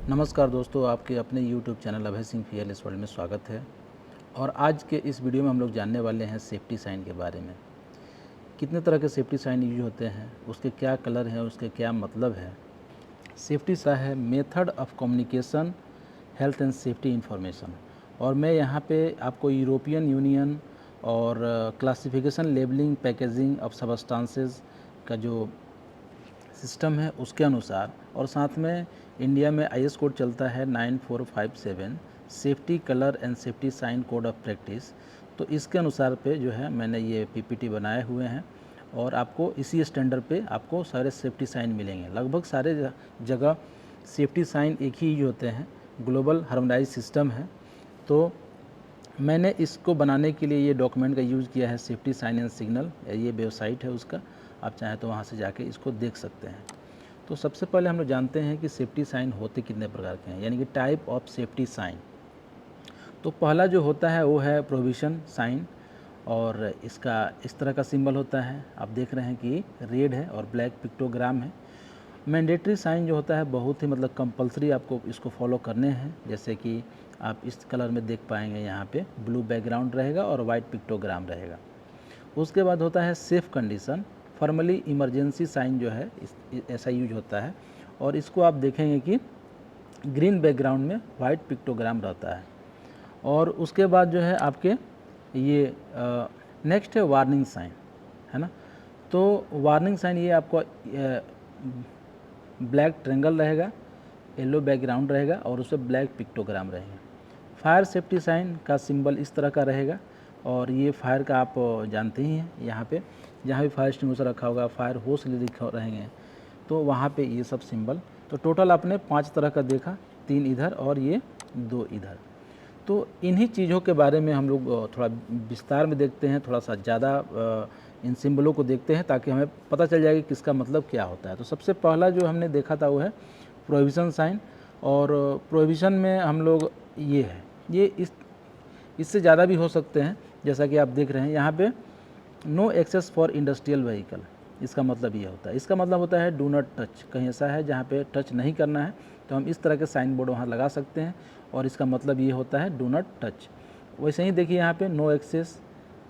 नमस्कार दोस्तों, आपके अपने YouTube channel Abhay Singh fearless world में स्वागत है। और आज के इस वीडियो में हम लोग जानने वाले हैं सेफ्टी साइन के बारे में। कितने तरह के सेफ्टी साइन यूज होते हैं, उसके क्या कलर हैं, उसके क्या मतलब है। सेफ्टी सा है method of communication health and safety information. और मैं यहाँ पे आपको यूरोपियन यूनियन और classification labelling packaging of substances का जो सिस्टम है उसके अनुसार, और साथ में इंडिया में आईएस कोड चलता है 9457 safety colour and safety sign code of practice. तो इसके अनुसार पे जो है मैंने ये पीपीटी बनाए हुए हैं और आपको इसी स्टैंडर्ड पे आपको सारे सेफ्टी साइन मिलेंगे। लगभग सारे जगह सेफ्टी साइन एक ही यूज होते हैं, ग्लोबल हार्मोनाइज सिस्टम है। तो मैंने इसको बनाने के लिए ये डॉक्यूमेंट का यूज़ किया है, सेफ्टी साइन एंड सिग्नल, ये वेबसाइट है उसका। आप चाहें तो वहाँ से जाके इसको देख सकते हैं। तो सबसे पहले हम लोग जानते हैं कि सेफ्टी साइन होते कितने प्रकार के हैं, यानी कि टाइप ऑफ सेफ्टी साइन। तो पहला जो होता है वो है प्रोविजन साइन, और इसका इस तरह का सिंबल होता है। आप देख रहे हैं कि रेड है और ब्लैक पिक्टोग्राम है। मैंडेटरी साइन जो होता है बहुत ही मतलब कंपलसरी आपको इसको फॉलो करने हैं, जैसे कि आप इस कलर में देख पाएंगे, यहाँ पे ब्लू बैकग्राउंड रहेगा और वाइट पिक्टोग्राम रहेगा। उसके बाद होता है safe condition, formally emergency sign जो है ऐसा यूज होता है, और इसको आप देखेंगे कि ग्रीन बैकग्राउंड में वाइट पिक्टोग्राम रहता है। और उसके बाद जो है आपके ये नेक्स्ट है वार्निंग साइन, है ना। तो वार्निंग साइन ये आपको ब्लैक ट्रेंगल रहेगा, येलो बैकग्राउंड रहेगा और उसमें ब्लैक पिक्टोग्राम रहेगा। फायर सेफ्टी साइन का सिंबल इस तरह का रहेगा, और ये फायर का आप जानते ही हैं, यहाँ पे जहाँ भी फायर एक्सटिंग्विशर रखा होगा, फायर होस लिखे रहेंगे, तो वहाँ पे ये सब सिंबल। तो टोटल आपने 5 तरह का देखा, 3 इधर और ये 2 इधर। तो इन्हीं चीज़ों के बारे में हम लोग थोड़ा विस्तार में देखते हैं, थोड़ा सा ज़्यादा इन सिंबलों को देखते हैं ताकि हमें पता चल जाए कि किसका मतलब क्या होता है। तो सबसे पहला जो हमने देखा था वो है प्रोहिबिशन साइन। और प्रोहिबिशन में हम लोग ये है, ये इससे ज़्यादा भी हो सकते हैं, जैसा कि आप देख रहे हैं यहाँ पे no access for industrial vehicle. इसका मतलब ये होता है, इसका मतलब होता है डू नॉट टच। कहीं ऐसा है जहाँ पे टच नहीं करना है तो हम इस तरह के साइन बोर्ड वहाँ लगा सकते हैं, और इसका मतलब ये होता है डू नॉट टच। वैसे ही देखिए यहाँ पे no access,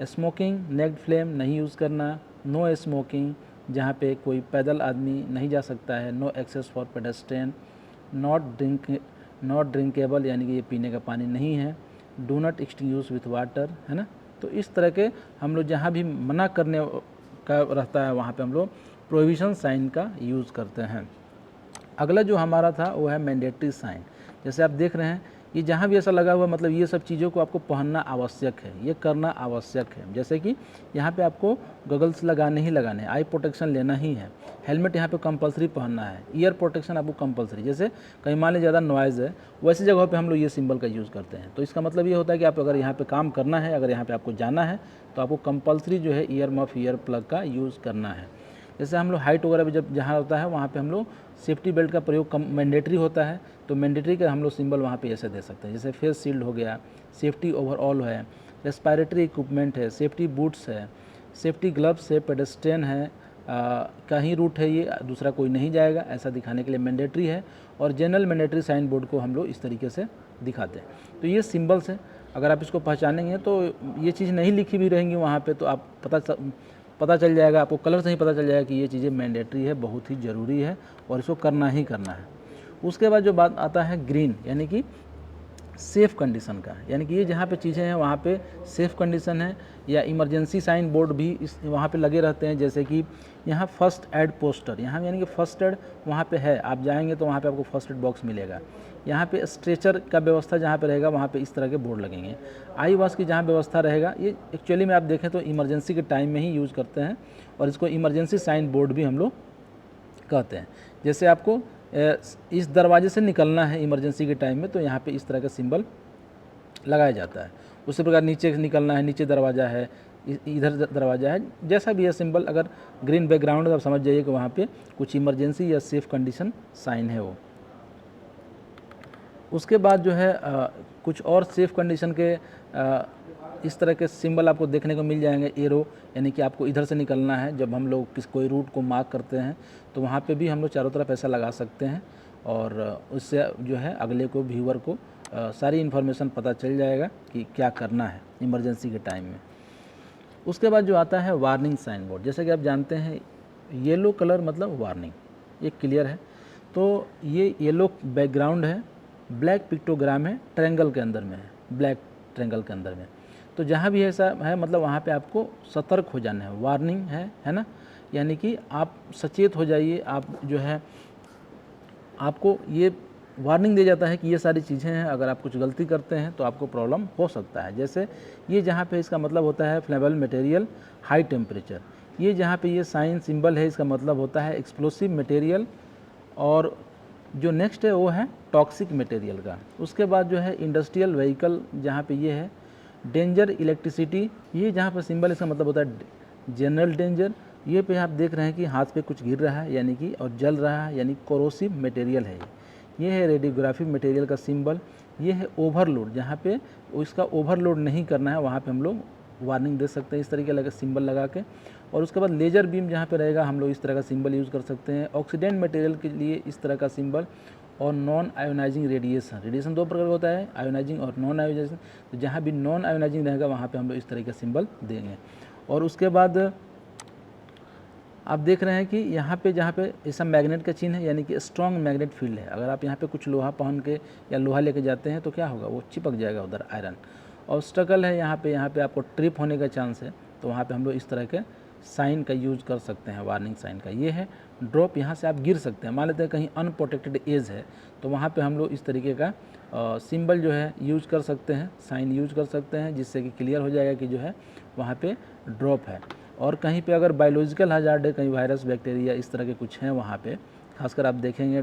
smoking naked flame नहीं यूज़ करना, नो स्मोकिंग जहाँ पे कोई पैदल आदमी नहीं जा सकता है, no access for pedestrian, not drinkable यानी कि ये पीने का पानी नहीं है, do not extinguish with water, है ना। तो इस तरह के हम लोग जहाँ भी मना करने का रहता है वहाँ पे हम लोग प्रोहिबिशन साइन का यूज़ करते हैं। अगला जो हमारा था वो है मैंडेटरी साइन। जैसे आप देख रहे हैं ये जहाँ भी ऐसा लगा हुआ, मतलब ये सब चीज़ों को आपको पहनना आवश्यक है, ये करना आवश्यक है। जैसे कि यहाँ पे आपको गगल्स लगाने ही लगाने हैं, आई प्रोटेक्शन लेना ही है, हेलमेट यहाँ पे कंपलसरी पहनना है, ईयर प्रोटेक्शन आपको कंपलसरी। जैसे कहीं मान लीजिए ज़्यादा नॉइज़ है, वैसी जगह पे हम लोग ये सिंबल का यूज़ करते हैं। तो इसका मतलब ये होता है कि आप अगर यहाँ पे काम करना है, अगर यहाँ पे आपको जाना है, तो आपको कंपलसरी जो है ईयर मफ, ईयर प्लग का यूज़ करना है। जैसे हम लोग हाइट वगैरह भी जब जहाँ होता है वहाँ पे हम लोग सेफ्टी बेल्ट का प्रयोग मैंडेटरी होता है, तो मैंडेटरी का हम लोग सिंबल वहाँ पे ऐसे दे सकते हैं। जैसे फेस शील्ड हो गया, सेफ्टी ओवरऑल है, रेस्पिरेटरी इक्विपमेंट है, सेफ्टी बूट्स है, सेफ्टी ग्लव्स है, पेडेस्ट्रियन है, कहीं रूट है ये दूसरा कोई नहीं जाएगा, ऐसा दिखाने के लिए मैंडेटरी है। और जनरल मैंडेटरी साइन बोर्ड को हम लोग इस तरीके से दिखाते हैं। तो ये सिंबल्स हैं, अगर आप इसको पहचानेंगे तो ये चीज़ नहीं लिखी भी रहेंगी वहाँ पे, तो आप पता चल जाएगा, आपको कलर से ही पता चल जाएगा कि ये चीज़ें मैंडेटरी है, बहुत ही ज़रूरी है और इसको करना ही करना है। उसके बाद जो बात आता है ग्रीन, यानी कि सेफ़ कंडीशन का, यानी कि ये जहाँ पे चीज़ें हैं वहाँ पे सेफ़ कंडीशन है, या इमरजेंसी साइन बोर्ड भी इस वहाँ पे लगे रहते हैं। जैसे कि यहाँ फर्स्ट एड पोस्टर, यहाँ यानी कि फर्स्ट एड वहाँ पे है, आप जाएंगे तो वहाँ पे आपको फर्स्ट एड बॉक्स मिलेगा। यहाँ पे स्ट्रेचर का व्यवस्था जहाँ पे रहेगा वहाँ पे इस तरह के बोर्ड लगेंगे। आई वॉश की जहाँ व्यवस्था रहेगा, ये एक्चुअली में आप देखें तो इमरजेंसी के टाइम में ही यूज़ करते हैं, और इसको इमरजेंसी साइन बोर्ड भी हम लोग कहते हैं। जैसे आपको इस दरवाजे से निकलना है इमरजेंसी के टाइम में, तो यहाँ पे इस तरह का सिंबल लगाया जाता है। उसी प्रकार नीचे से निकलना है, नीचे दरवाज़ा है, इधर दरवाज़ा है, जैसा भी है सिंबल, अगर ग्रीन बैकग्राउंड है तो आप समझ जाइए कि वहाँ पे कुछ इमरजेंसी या सेफ कंडीशन साइन है वो। उसके बाद जो है कुछ और सेफ कंडीशन के इस तरह के सिंबल आपको देखने को मिल जाएंगे, एरो, यानी कि आपको इधर से निकलना है। जब हम लोग कोई रूट को मार्क करते हैं तो वहाँ पे भी हम लोग चारों तरफ ऐसा लगा सकते हैं और उससे जो है अगले को, व्यूअर को सारी इन्फॉर्मेशन पता चल जाएगा कि क्या करना है इमरजेंसी के टाइम में। उसके बाद जो आता है वार्निंग साइन बोर्ड, जैसे कि आप जानते हैं येलो कलर मतलब वार्निंग, ये क्लियर है। तो ये येलो बैकग्राउंड है, ब्लैक पिक्टोग्राम है, ट्रायंगल के अंदर में है, ब्लैक ट्रायंगल के अंदर में। तो जहाँ भी ऐसा है मतलब वहाँ पे आपको सतर्क हो जाना है, वार्निंग है ना, यानी कि आप सचेत हो जाइए। आप जो है आपको ये वार्निंग दिया जाता है कि ये सारी चीज़ें हैं, अगर आप कुछ गलती करते हैं तो आपको प्रॉब्लम हो सकता है। जैसे ये जहाँ पे इसका मतलब होता है फ्लेमेबल मटेरियल, हाई टेम्परेचर। ये जहाँ पे ये साइन सिंबल है इसका मतलब होता है एक्सप्लोसिव मटेरियल। और जो नेक्स्ट है वो है टॉक्सिक मटेरियल का। उसके बाद जो है इंडस्ट्रियल व्हीकल, जहाँ पे ये है डेंजर इलेक्ट्रिसिटी। ये जहाँ पर सिंबल इसका मतलब होता है जनरल डेंजर। ये पे आप देख रहे हैं कि हाथ पे कुछ गिर रहा है यानी कि और जल रहा है, यानी कोरोसिव मटेरियल है ये है रेडियोग्राफिक मटेरियल का सिंबल। ये है ओवरलोड, जहाँ पे इसका ओवरलोड नहीं करना है वहाँ पे हम लोग वार्निंग दे सकते हैं इस तरीके का सिंबल लगा के। और उसके बाद लेज़र बीम जहाँ पे रहेगा हम लोग इस तरह का सिंबल यूज़ कर सकते हैं। ऑक्सीडेंट मटेरियल के लिए इस तरह का सिंबल। और नॉन आयोनाइजिंग रेडिएशन दो प्रकार का होता है, आयोनाइजिंग और नॉन आयोनाइजिंग। तो जहाँ भी नॉन आयोनाइजिंग रहेगा वहाँ पे हम लोग इस तरह का सिंबल देंगे। और उसके बाद आप देख रहे हैं कि यहाँ पे जहाँ पे ऐसा मैग्नेट का चिन्ह है, यानी कि स्ट्रॉन्ग मैग्नेट फील्ड है। अगर आप यहाँ पे कुछ लोहा पहन के या लोहा लेके जाते हैं तो क्या होगा, वो चिपक जाएगा उधर आयरन। और स्ट्रगल है यहाँ पे आपको ट्रिप होने का चांस है, तो वहाँ पे हम लोग इस तरह के साइन का यूज़ कर सकते हैं, वार्निंग साइन का। ये है ड्रॉप, यहाँ से आप गिर सकते हैं। मान लेते हैं कहीं अनप्रोटेक्टेड एज है तो वहाँ पे हम लोग इस तरीके का सिंबल जो है यूज कर सकते हैं, साइन यूज कर सकते हैं, जिससे कि क्लियर हो जाएगा कि जो है वहाँ पे ड्रॉप है। और कहीं पे अगर बायोलॉजिकल हजार्ड है, कहीं वायरस बैक्टीरिया इस तरह के कुछ हैं वहाँ पे, खासकर आप देखेंगे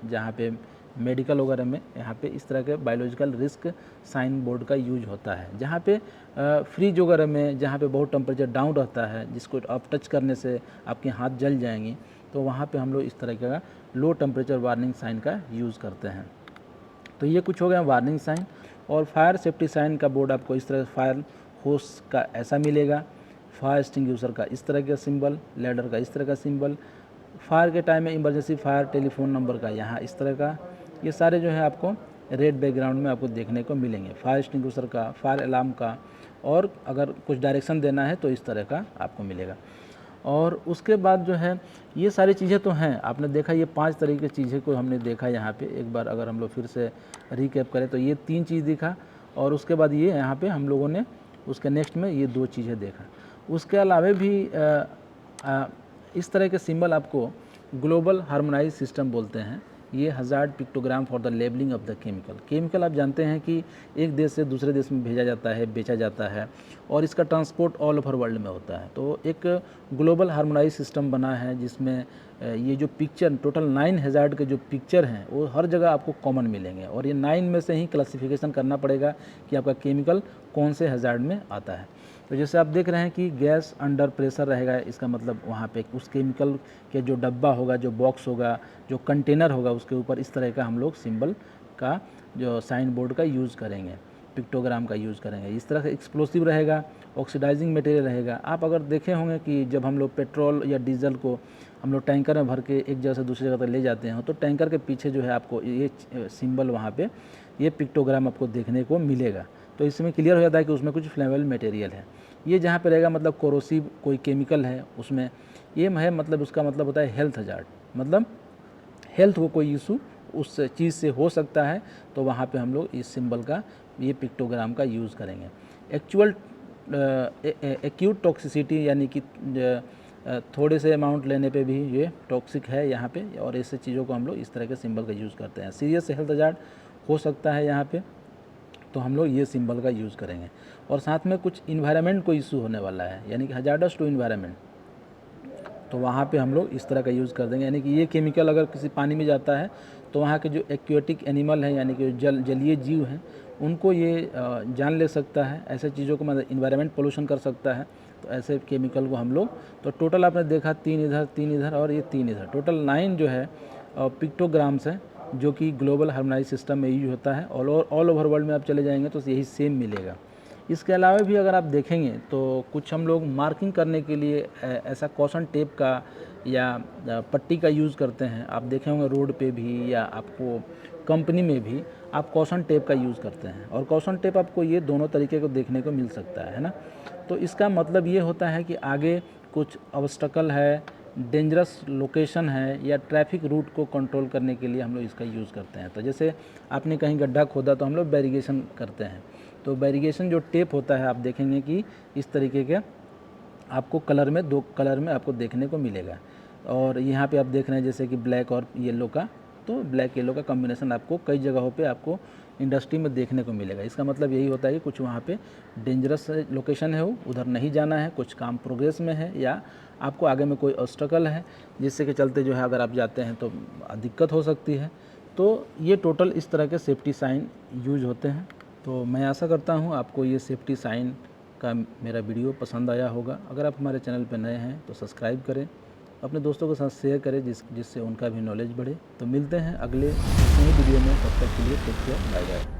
जहाँ पे मेडिकल वगैरह में यहाँ पे इस तरह के बायोलॉजिकल रिस्क साइन बोर्ड का यूज होता है। जहाँ पे फ्रीज वगैरह में जहाँ पे बहुत टेम्परेचर डाउन रहता है, जिसको आप टच करने से आपके हाथ जल जाएंगी, तो वहाँ पे हम लोग इस तरह का लो टेम्परेचर वार्निंग साइन का यूज़ करते हैं। तो ये कुछ हो गया वार्निंग साइन। और फायर सेफ्टी साइन का बोर्ड आपको इस तरह फायर होस का ऐसा मिलेगा, फायर एक्सटिंग्विशर का इस तरह का सिंबल, लैडर का इस तरह का सिंबल, फायर के टाइम में इमरजेंसी फायर टेलीफोन नंबर का यहाँ इस तरह का, ये सारे जो है आपको रेड बैकग्राउंड में आपको देखने को मिलेंगे। फायर एक्सटिंग्विशर का, फायर अलार्म का, और अगर कुछ डायरेक्शन देना है तो इस तरह का आपको मिलेगा। और उसके बाद जो है ये सारी चीज़ें तो हैं, आपने देखा ये 5 तरीके की चीज़ें को हमने देखा यहाँ पे। एक बार अगर हम लोग फिर से रिकैप करें तो ये 3 चीज़ दिखा, और उसके बाद ये यहाँ पे हम लोगों ने उसके नेक्स्ट में ये 2 चीज़ें देखा। उसके अलावा भी इस तरह के सिंबल आपको ग्लोबल हार्मोनाइज सिस्टम बोलते हैं। ये hazard pictogram for the labelling of the chemical आप जानते हैं कि एक देश से दूसरे देश में भेजा जाता है, बेचा जाता है, और इसका ट्रांसपोर्ट ऑल ओवर वर्ल्ड में होता है। तो एक ग्लोबल हार्मोनाइज सिस्टम बना है जिसमें ये जो पिक्चर टोटल 9 हजार्ड के जो पिक्चर हैं वो हर जगह आपको कॉमन मिलेंगे, और ये 9 में से ही क्लासिफिकेशन करना पड़ेगा कि आपका केमिकल कौन से हजार्ड में आता है। तो जैसे आप देख रहे हैं कि गैस अंडर प्रेशर रहेगा, इसका मतलब वहाँ पे उस केमिकल के जो डब्बा होगा, जो बॉक्स होगा, जो कंटेनर होगा, उसके ऊपर इस तरह का हम लोग सिंबल का जो साइन बोर्ड का यूज़ करेंगे, पिक्टोग्राम का यूज़ करेंगे। इस तरह से एक्सप्लोसिव रहेगा, ऑक्सीडाइजिंग मटेरियल रहेगा। आप अगर देखे होंगे कि जब हम लोग पेट्रोल या डीजल को हम लोग टैंकर में भर के एक जगह से दूसरी जगह तक ले जाते हैं, तो टैंकर के पीछे जो है आपको ये सिंबल, वहाँ पे ये पिक्टोग्राम आपको देखने को मिलेगा। तो इसमें क्लियर हो जाता है कि उसमें कुछ फ्लेमेबल मटेरियल है। ये जहाँ पे रहेगा मतलब कोरोसिव कोई केमिकल है उसमें, ये है मतलब उसका मतलब होता है हेल्थ हजार्ड, मतलब हेल्थ को कोई इशू उस चीज़ से हो सकता है, तो वहाँ पे हम लोग इस सिंबल का, ये पिक्टोग्राम का यूज़ करेंगे। एक्यूट टॉक्सिसिटी, यानी कि थोड़े से अमाउंट लेने पे भी ये टॉक्सिक है यहाँ पे, और ऐसे चीज़ों को हम लोग इस तरह के सिंबल का यूज़ करते हैं। सीरियस हेल्थ हजार्ड हो सकता है यहाँ पे, तो हम लोग ये सिंबल का यूज़ करेंगे। और साथ में कुछ इन्वायरमेंट को इशू होने वाला है, यानी कि हजार्डस टू इन्वायरमेंट, तो वहाँ पे हम लोग इस तरह का यूज़ कर देंगे। यानी कि ये केमिकल अगर किसी पानी में जाता है तो वहाँ के जो एक्वेटिक एनिमल हैं, यानी कि जलीय जीव हैं, उनको ये जान ले सकता है। ऐसे चीज़ों को मतलब इन्वायरमेंट पोल्यूशन कर सकता है, तो ऐसे केमिकल को हम लोग, तो टोटल आपने देखा 3 इधर और ये 3 इधर, टोटल 9 जो है पिक्टोग्राम्स हैं, जो कि ग्लोबल हार्मोनाइज सिस्टम में यूज होता है। ऑल ओवर वर्ल्ड में आप चले जाएंगे तो यही सेम मिलेगा। इसके अलावा भी अगर आप देखेंगे तो कुछ हम लोग मार्किंग करने के लिए ऐसा कॉशन टेप का या पट्टी का यूज़ करते हैं। आप देखे होंगे रोड पे भी या आपको कंपनी में भी आप कॉशन टेप का यूज़ करते हैं, और कॉशन टेप आपको ये दोनों तरीके को देखने को मिल सकता है ना। तो इसका मतलब ये होता है कि आगे कुछ ऑब्स्टकल है, डेंजरस लोकेशन है या ट्रैफिक रूट को कंट्रोल करने के लिए हम लोग इसका यूज़ करते हैं। तो जैसे आपने कहीं गड्ढा खोदा तो हम लोग बैरिगेशन करते हैं, तो बैरिगेशन जो टेप होता है आप देखेंगे कि इस तरीके के आपको कलर में, 2 कलर में आपको देखने को मिलेगा। और यहाँ पे आप देख रहे हैं जैसे कि ब्लैक और येलो का, तो ब्लैक येलो का कॉम्बिनेशन आपको कई जगहों पे आपको इंडस्ट्री में देखने को मिलेगा। इसका मतलब यही होता है कि कुछ वहाँ पे डेंजरस लोकेशन है, वो उधर नहीं जाना है, कुछ काम प्रोग्रेस में है, या आपको आगे में कोई ऑब्स्टकल है जिससे के चलते जो है अगर आप जाते हैं तो दिक्कत हो सकती है। तो ये टोटल इस तरह के सेफ्टी साइन यूज होते हैं। तो मैं आशा करता हूँ आपको ये सेफ्टी साइन का मेरा वीडियो पसंद आया होगा। अगर आप हमारे चैनल पर नए हैं तो सब्सक्राइब करें, अपने दोस्तों के साथ शेयर करें जिससे उनका भी नॉलेज बढ़े। तो मिलते हैं अगले नई वीडियो में, तब तक के लिए टेक केयर, बाय बाय।